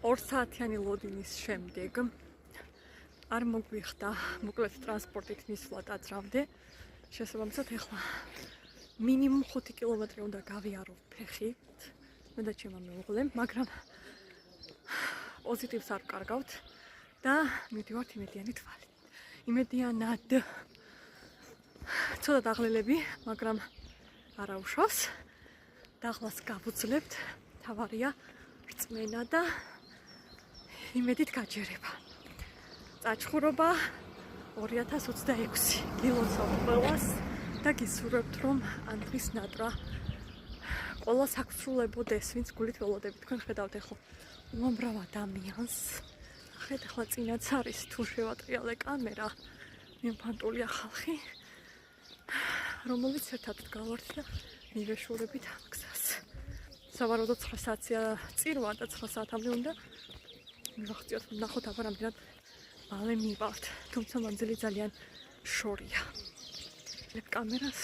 2 საათიანი ლოდინის შემდეგ არ მოგვიხდა მოკლედ ტრანსპორტით მისვლა ტაძრამდე. შესაბამისად ეხლა მინიმუმ 5 კილომეტრი უნდა გავიარო ფეხით. მე და ჩემმა მეუღლემ, მაგრამ პოზიტივს არ ვკარგავთ და მივდივართ იმედიანი თვალით. იმედიანად. ცოტა დაღლილები, მაგრამ არა უშავს. დაღლას გავუძლებთ. თავარია რწმენა და იმედით გაჯერება. წაჩხურობა 2026. გილოცავ ყველას და გისურვებთ, რომ ამ დღის ნატრა ყველას აღსრულებოდეს, ვინც გულით ველოდებით. თქვენ ხედავთ ახლა უამრავ ადამიანს. ხედავთ ახლა წინაც არის თუ შევატრიალე კამერა. მიმფანტულია ხალხი, რომელიც ერთად გავართ და მივეშურებით ამ გზას. სავარაუდოდ 9 საათია წირვა და 9 საათამდე უნდა მივახციოთ, ვნახოთ აბა რამდენად მალე მივავალთ. თუმცა მანძილი ძალიან შორია. კამერას